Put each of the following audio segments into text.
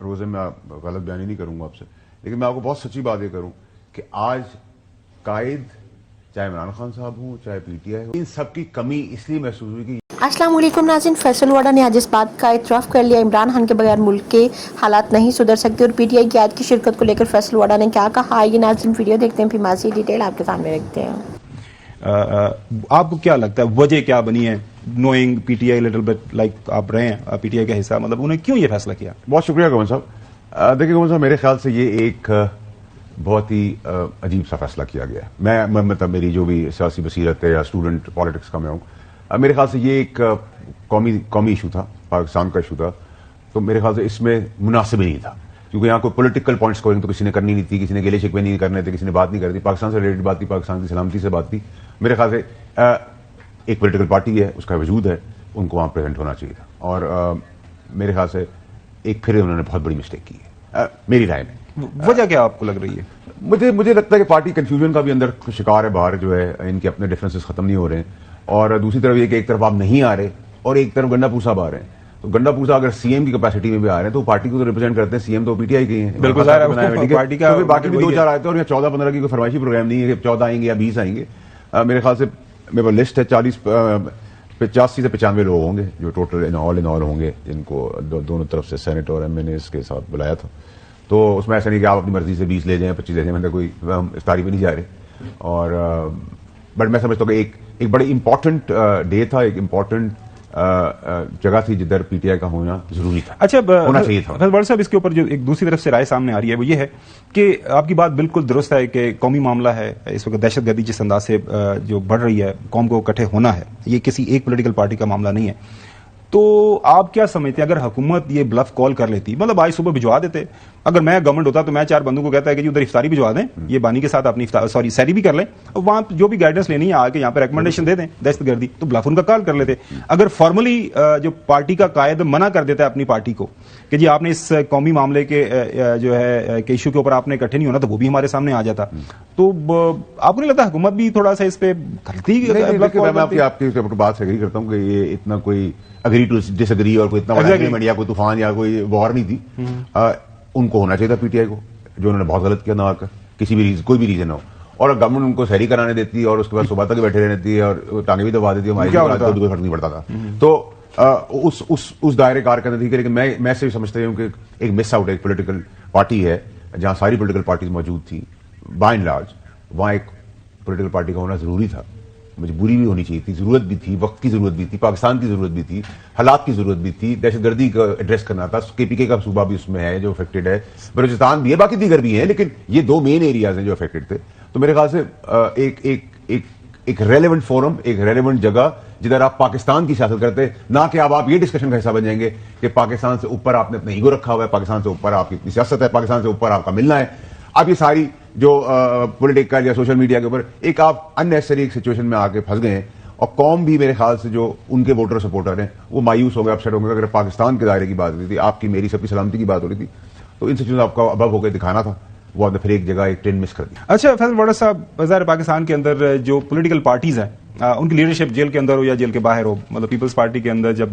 روزے میں غلط بیانی نہیں کروں گا آپ سے، لیکن میں آپ کو بہت سچی بات یہ کروں کہ آج قائد چاہے عمران خان صاحب ہوں چاہے پی ٹی آئی ہو، ان سب کی کمی اس لیے محسوس ہوئی کہ السلام علیکم ناظرین، فیصل واڈا نے آج اس بات کا اعتراف کر لیا عمران خان کے بغیر ملک کے حالات نہیں سدھر سکتے، اور پی ٹی آئی کی آج کی شرکت کو لے کر فیصل واڈا نے کیا کہا، آئیے ناظرین ویڈیو دیکھتے ہیں، پھر مزید ڈیٹیل آپ کے سامنے رکھتے ہیں۔ آپ کو کیا لگتا ہے وجہ کیا بنی ہے، knowing P T I little bit like آپ رہے ہیں پی ٹی آئی کا حصہ، مطلب انہیں کیوں یہ فیصلہ کیا؟ بہت شکریہ گوون صاحب۔ دیکھیے گوون صاحب، میرے خیال سے یہ ایک بہت ہی عجیب سا فیصلہ کیا گیا ہے۔ میں مطلب میری جو بھی سیاسی بصیرت ہے یا اسٹوڈنٹ پالیٹکس کا میں ہوں، میرے خیال سے یہ ایک قومی ایشو تھا، پاکستان کا ایشو تھا، تو میرے خیال سے اس میں مناسب ہی نہیں تھا، کیونکہ یہاں کوئی پولیٹیکل پوائنٹ اسکورنگ تو کسی نے کرنی نہیں تھی، کسی نے گلے شکوے نہیں کرنے تھے، کسی نے بات نہیں کرنی، پاکستان سے ریلیٹڈ بات تھی، پاکستان کی سلامتی سے بات تھی۔ میرے خیال سے ایک پولیٹیکل پارٹی ہے، اس کا وجود ہے، ان کو وہاں پریزنٹ ہونا چاہیے تھا، اور میرے خیال سے ایک پھر انہوں نے بہت بڑی مسٹیک کی ہے میری رائے میں۔ وجہ کیا آپ کو لگ رہی ہے؟ مجھے لگتا ہے کہ پارٹی کنفیوژن کا بھی اندر شکار ہے، باہر جو ہے ان کے اپنے ڈفرینسز ختم نہیں ہو رہے ہیں، اور دوسری طرف یہ کہ ایک طرف آپ نہیں آ رہے اور ایک طرف گنڈا پوسا آ رہے ہیں، تو گنڈا پوسا اگر سی ایم کی کیپیسٹی میں بھی آ رہے ہیں تو پارٹی کو تو ریپرزینٹ کرتے ہیں، سی ایم تو پی ٹی آئی کے ہیں، بالکل پارٹی کا باقی بھی 2-4 آئے تھے، اور 14-15 کی کوئی فرمائشی پروگرام نہیں ہے کہ 14 آئیں گے یا 20 آئیں گے۔ میرے خیال سے میرے پاس لسٹ ہے 85 سے 95 لوگ ہوں گے جو ٹوٹل آل ہوں گے، جن کو دونوں طرف سے سینٹ اور ایم این اے کے ساتھ بلایا تھا، تو اس میں ایسا نہیں کہ آپ اپنی مرضی سے 20 لے جائیں 25 لے جائیں، میں کوئی افطاری پہ نہیں جا رہے، اور بٹ میں سمجھتا ہوں کہ ایک بڑی امپورٹنٹ ڈے تھا، ایک امپورٹنٹ جگہ تھی جدھر پی ٹی آئی کا ہونا ضروری تھا، اچھا ہونا چاہیے تھا۔ بڑھ صاحب، اس کے اوپر جو ایک دوسری طرف سے رائے سامنے آ رہی ہے وہ یہ ہے کہ آپ کی بات بالکل درست ہے کہ قومی معاملہ ہے، اس وقت دہشت گردی جس انداز سے جو بڑھ رہی ہے، قوم کو اکٹھے ہونا ہے، یہ کسی ایک پولیٹیکل پارٹی کا معاملہ نہیں ہے، تو آپ کیا سمجھتے ہیں اگر حکومت یہ بلف کال کر لیتی، مطلب آج صبح بھجوا دیتے، اگر میں گورنمنٹ ہوتا تو میں 4 بندوں کو کہتا ہے کہ ادھر افطاری بھجوا دیں، یہ بانی کے ساتھ اپنی سیری بھی کر لیں، اور وہاں جو بھی گائیڈنس لینی ہے آ کے یہاں پہ ریکمنڈیشن دے دیں دہشت گردی، تو بلف ان کا کال کر لیتے۔ اگر فارملی جو پارٹی کا قائد منع کر دیتا ہے اپنی پارٹی کو کہ جی آپ نے اس قومی معاملے کے جو ہے کہ ایشو کے اوپر آپ نے اکٹھے نہیں ہونا، تو وہ بھی ہمارے سامنے آ جاتا، تو آپ کو نہیں لگتا حکومت بھی تھوڑا سا اس پہ غلطی؟ میں آپ کی بات سے ایگری کرتا ہوں کہ یہ اتنا کوئی اگری ٹو ڈس اگری اور کوئی اتنا بڑا ایگریمنٹ یا کوئی طوفان یا کوئی وار نہیں تھی، ان کو ہونا چاہیے تھا پی ٹی آئی کو، جو انہوں نے بہت غلط کیا نہ آ کر، کسی بھی کوئی بھی ریزن ہو، اور گورنمنٹ ان کو سحری کرانے دیتی اور اس کے بعد صبح تک بیٹھے رہنے دیتی اور ٹانگیں بھی دبا دیتی، ہماری کوئی فرق نہیں پڑتا تھا، تو اس دائرے کار کے اندر ٹھیک ہے، لیکن میں سے سمجھتا ہوں کہ ایک مس آؤٹ ایک پولیٹیکل پارٹی ہے جہاں ساری پولیٹیکل پارٹیز موجود تھیں بائی اینڈ لارج، وہاں ایک پولیٹیکل پارٹی کا ہونا ضروری تھا، مجبوری بھی ہونی چاہیے تھی، ضرورت بھی تھی، وقت کی ضرورت بھی تھی، پاکستان کی ضرورت بھی تھی، حالات کی ضرورت بھی تھی، دہشت گردی کا ایڈریس کرنا تھا، کے پی کے کا صوبہ بھی اس میں ہے جو افیکٹڈ ہے، بلوچستان بھی ہے، باقی دیگر بھی ہیں، لیکن یہ 2 مین ایریاز ہیں جو افیکٹڈ تھے، تو میرے خیال سے ایک ریلیونٹ فورم، ایک ریلیونٹ جگہ جدھر آپ پاکستان کی سیاست کرتے، نہ کہ آپ یہ ڈسکشن کا حصہ بن جائیں گے کہ پاکستان سے اوپر آپ نے اپنا ایگو رکھا ہوا ہے، پاکستان سے اوپر آپ کی سیاست ہے، پاکستان سے اوپر آپ کا ملنا ہے، آپ یہ ساری جو پولیٹیکل یا سوشل میڈیا کے اوپر ایک آپ اننیسری ایک سچویشن میں آ کے پھنس گئے ہیں، اور قوم بھی میرے خیال سے جو ان کے ووٹر سپورٹر ہیں وہ مایوس ہو گئے، اپسیٹ ہو گئے، اگر پاکستان کے دائرے کی بات ہو رہی تھی، آپ کی میری سب کی سلامتی کی بات ہو رہی تھی، تو ان سچویشن آپ کا ابو ہو کے دکھانا تھا، وہ آپ نے پھر ایک جگہ ایک ٹرین مس کر دی۔ اچھا فیصل واڈا صاحب، وزیر پاکستان کے اندر جو پولیٹیکل پارٹیز ہیں ان کی لیڈرشپ جیل کے اندر ہو یا جیل کے باہر ہو، مطلب پیپلز پارٹی کے اندر جب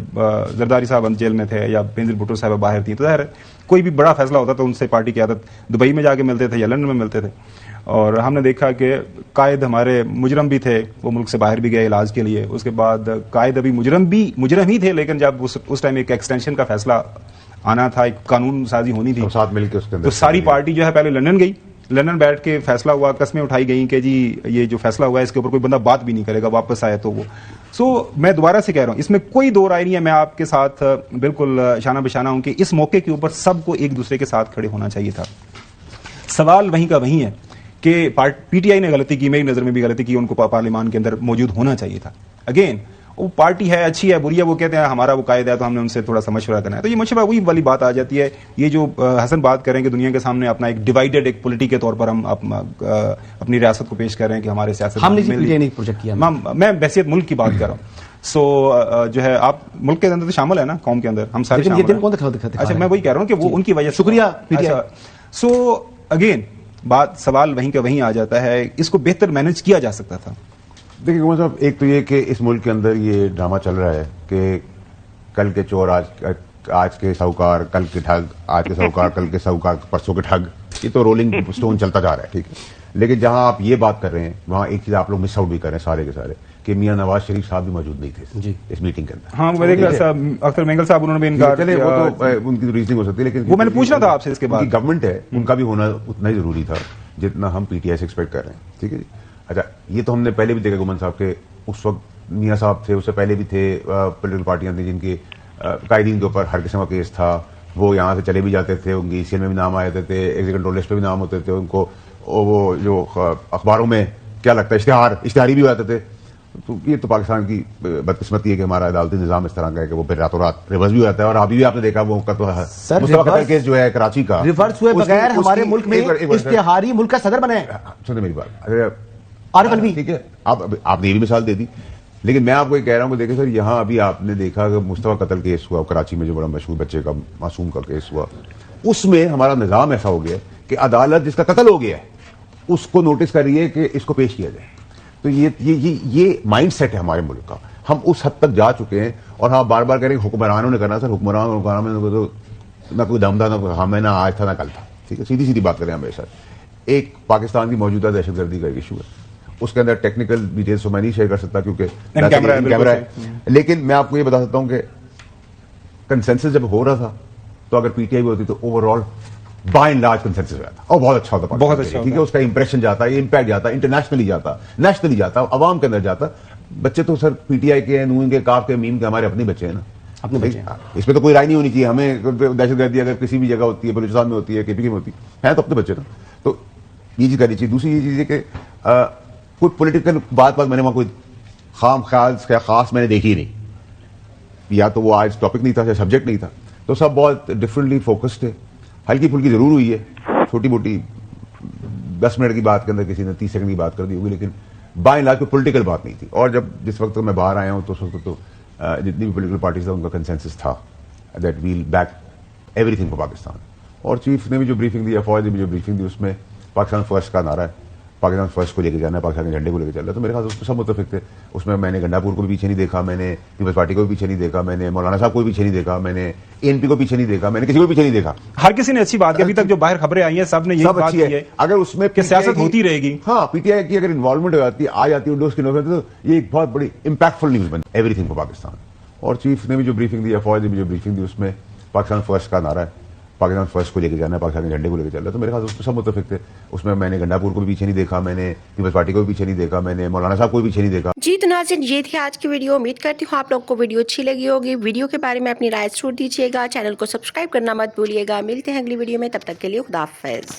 زرداری صاحب جیل میں تھے یا بینظیر بھٹو صاحب باہر تھی، تو ظاہر کوئی بھی بڑا فیصلہ ہوتا تو ان سے پارٹی کی عادت دبئی میں جا کے ملتے تھے یا لندن میں ملتے تھے، اور ہم نے دیکھا کہ قائد ہمارے مجرم بھی تھے، وہ ملک سے باہر بھی گئے علاج کے لیے، اس کے بعد قائد ابھی مجرم ہی تھے، لیکن جب اس ٹائم ایک ایکسٹینشن کا فیصلہ آنا تھا، ایک قانون سازی ہونی تھی، ساتھ مل کے اس کے اندر تو ساری پارٹی جو ہے پہلے لندن گئی، لندن بیٹھ کے فیصلہ ہوا، قسمیں اٹھائی گئیں کہ جی یہ جو فیصلہ ہوا ہے اس کے اوپر کوئی بندہ بات بھی نہیں کرے گا، واپس آئے تو وہ میں دوبارہ سے کہہ رہا ہوں، اس میں کوئی دو رائے نہیں ہے، میں آپ کے ساتھ بالکل شانہ بشانہ ہوں کہ اس موقع کے اوپر سب کو ایک دوسرے کے ساتھ کھڑے ہونا چاہیے تھا۔ سوال وہیں کا وہیں ہے کہ پی ٹی آئی نے غلطی کی، میری نظر میں بھی غلطی کی، ان کو پارلیمان کے اندر موجود ہونا چاہیے تھا۔ اگین وہ پارٹی ہے، اچھی ہے بری ہے، وہ کہتے ہیں ہمارا وہ قائد ہے تو ہم نے ان سے تھوڑا سا مشورہ کرنا ہے، تو یہ مشورہ وہی والی بات آ جاتی ہے، یہ جو حسن بات کریں کہ دنیا کے سامنے اپنا ایک ڈیوائیڈڈ ایک پولیٹی کے طور پر ہم اپنی ریاست کو پیش کر رہے ہیں کہ ہمارے سیاست ہم نے پروجیکٹ کیا، میں بحیثیت ملک کی بات کر رہا ہوں، جو ہے آپ ملک کے اندر تو شامل ہے نا، قوم کے اندر ہم سارے شامل ہیں۔ اچھا میں وہی کہہ رہا ہوں کہ وہ ان کی وجہ سے شکریہ۔ سو اگین سوال وہیں کا وہیں آ جاتا ہے، اس کو بہتر مینج کیا جا سکتا تھا۔ دیکھیے صاحب، ایک تو یہ کہ اس ملک کے اندر یہ ڈرامہ چل رہا ہے کہ کل کے چور آج آج کے ساہوکار کل کے ٹھگ, آج کے ساہوکار کل کے ساہوکار پرسوں کے ٹھگ, یہ تو رولنگ سٹون چلتا جا رہا ہے, ٹھیک ہے. لیکن جہاں آپ یہ بات کر رہے ہیں وہاں ایک چیز آپ لوگ مس آؤٹ بھی کر رہے ہیں سارے کے سارے, کہ میاں نواز شریف صاحب بھی موجود نہیں تھے جی اس میٹنگ کے اندر. ہاں اختر مینگل صاحب انہوں نے بھی انکار چلے, کیا. وہ تو ان کی ریزننگ ہو سکتی ہے, لیکن وہ میں نے پوچھنا تھا آپ سے اس کے بعد. گورنمنٹ ہے, ان کا بھی ہونا اتنا ہی ضروری تھا جتنا ہم پی ٹی آئی سے ایکسپیکٹ کر رہے ہیں, ٹھیک ہے جی. اچھا, یہ تو ہم نے پہلے بھی دیکھا گمن صاحب کے اس وقت میاں صاحب تھے, اس سے پہلے بھی تھے پولیٹیکل پارٹیاں تھیں جن کے قائدین کے اوپر ہر قسم کا کیس تھا, وہ یہاں سے چلے بھی جاتے تھے, ان کی ای سی ایل میں بھی نام آ جاتے تھے, ایگزیکٹو کنٹرول لسٹ پہ بھی نام ہوتے تھے, ان کو وہ جو اخباروں میں کیا لگتا ہے اشتہاری بھی ہو جاتے تھے. تو یہ تو پاکستان کی بدقسمتی ہے کہ ہمارا عدالتی نظام اس طرح کا ہے کہ وہ پھر راتوں رات ریورس بھی ہو جاتا ہے. اور ابھی بھی آپ نے دیکھا وہ کا تو مصطفیٰ قتل کیس جو ہے کراچی کا ریورس ہوئے بغیر ہمارے ملک میں اشتہاری ملک کا صدر بنا ہے. سنیں میری بات, عارف الوی, ٹھیک ہے, آپ نے یہ بھی مثال دے دی, لیکن میں آپ کو یہ کہہ رہا ہوں کہ دیکھیں سر, یہاں ابھی آپ نے دیکھا کہ مصطفیٰ قتل کیس ہوا کراچی میں, جو بڑا مشہور بچے کا معصوم کا کیس ہوا, اس میں ہمارا نظام ایسا ہو گیا کہ عدالت جس کا قتل ہو گیا ہے اس کو نوٹس کر رہی ہے کہ اس کو پیش کیا جائے. تو یہ مائنڈ سیٹ ہے ہمارے ملک کا, ہم اس حد تک جا چکے ہیں. اور ہاں بار بار کہہ رہے ہیں حکمرانوں نے کرنا, سر حکمرانوں میں تو نہ کوئی دم تھا, نہ ہمیں نہ آج تھا نہ کل تھا, ٹھیک ہے, سیدھی سیدھی بات کریں ہمیشہ. ایک پاکستان کی موجودہ دہشت گردی کا ایک ایشو ہے, اس کے اندر ٹیکنیکل ڈیٹیلز تو میں نہیں شیئر کر سکتا کیونکہ کیمرہ ہے, لیکن میں آپ کو یہ بتا سکتا ہوں کہ کنسنسس جب ہو رہا تھا تو اگر پی ٹی آئی بھی ہوتی تو overall by and large consensus ہو جاتا اور بہت اچھا ہوتا, بہت اچھا, ٹھیک ہے, اس کا امپریشن جاتا ہے, امپیکٹ جاتا, انٹرنیشنلی جاتا, نیشنلی جاتا, عوام کے اندر جاتا. بچے تو سر پی ٹی آئی کے, نون کے, کاف کے, میم کے ہمارے اپنے بچے ہیں نا, اپنے بچے, اس پہ تو کوئی رائے نہیں ہونی چاہیے. ہمیں دہشت گردی اگر کسی بھی جگہ ہوتی ہے, بلوچستان میں ہوتی ہے, کے پی کے میں ہوتی ہے تو اپنے بچے نا. تو یہ چیز کرنی چاہیے. دوسری یہ چیز ہے کہ کوئی پولیٹیکل بات میں نے وہاں کوئی خام خیال خاص میں نے دیکھی نہیں, یا تو وہ آج ٹاپک نہیں تھا یا سبجیکٹ نہیں تھا, تو سب بہت ڈفرینٹلی فوکسڈ ہے. ہلکی پھلکی ضرور ہوئی ہے, چھوٹی موٹی 10 منٹ کی بات کے اندر کسی نے 30 سیکنڈ کی بات کر دی ہوگی, لیکن بائی اینڈ لارج کوئی پولیٹیکل بات نہیں تھی. اور جب جس وقت میں باہر آیا ہوں تو اس وقت تو جتنی بھی پولیٹیکل پارٹیز تھا ان کا کنسنسس تھا that we'll back everything for Pakistan. اور چیف نے بھی جو بریفنگ دی, فوج نے بھی جو بریفنگ دی, اس میں پاکستان فرسٹ کا نعرہ ہے, پاکستان فرسٹ کو لے کے جانا ہے, پاکستان کے جھنڈے کو لے کے چل رہا ہے. تو میرے خیال سے اس میں سب متفق تھے. اس میں میں نے گنڈاپور کو بھی پیچھے نہیں دیکھا, میں نے پیپلز پارٹی کو بھی پیچھے نہیں دیکھا, میں نے مولانا صاحب کو بھی پیچھے نہیں دیکھا, میں نے اے این پی کو پیچھے نہیں دیکھا, میں نے کسی کو پیچھے نہیں دیکھا. ہر کسی نے اچھی بات کی, ابھی تک جو باہر خبریں آئی ہیں سب نے یہی بات کی ہے اگر اس میں کہ سیاست ہوتی رہے گی. ہاں, پی ٹی آئی کی اگر انوالومنٹ ہو جاتی آ جاتی ونڈوز کی نوبت, تو یہ ایک بہت بڑی امپیکٹفل نیوز بن ایوری تھنگ فار پاکستان. اور چیف نے بھی جو بریفنگ دی, فوج نے بھی جو بریفنگ دی, اس میں پاکستان فرسٹ کا نعرہ ہے, پاکستان فرسٹ کو لے کے جانا ہے, پاکستان کے جھنڈے کو لے کے چل رہا ہے. تو میرے خیال سے اس میں سب متفق تھے. اس میں میں نے گنڈاپور کو بھی پیچھے نہیں دیکھا, میں نے پیپلز پارٹی کو بھی پیچھے نہیں دیکھا, میں نے مولانا صاحب کو بھی پیچھے نہیں دیکھا. جی تو ناظرین, یہ تھی آج کی ویڈیو. امید کرتی ہوں آپ لوگوں کو ویڈیو اچھی لگی ہوگی. ویڈیو کے بارے میں اپنی رائے ضرور دیجیے گا, چینل کو سبسکرائب کرنا مت بھولیے گا. ملتے ہیں اگلی ویڈیو میں, تب تک کے لیے خدا حافظ.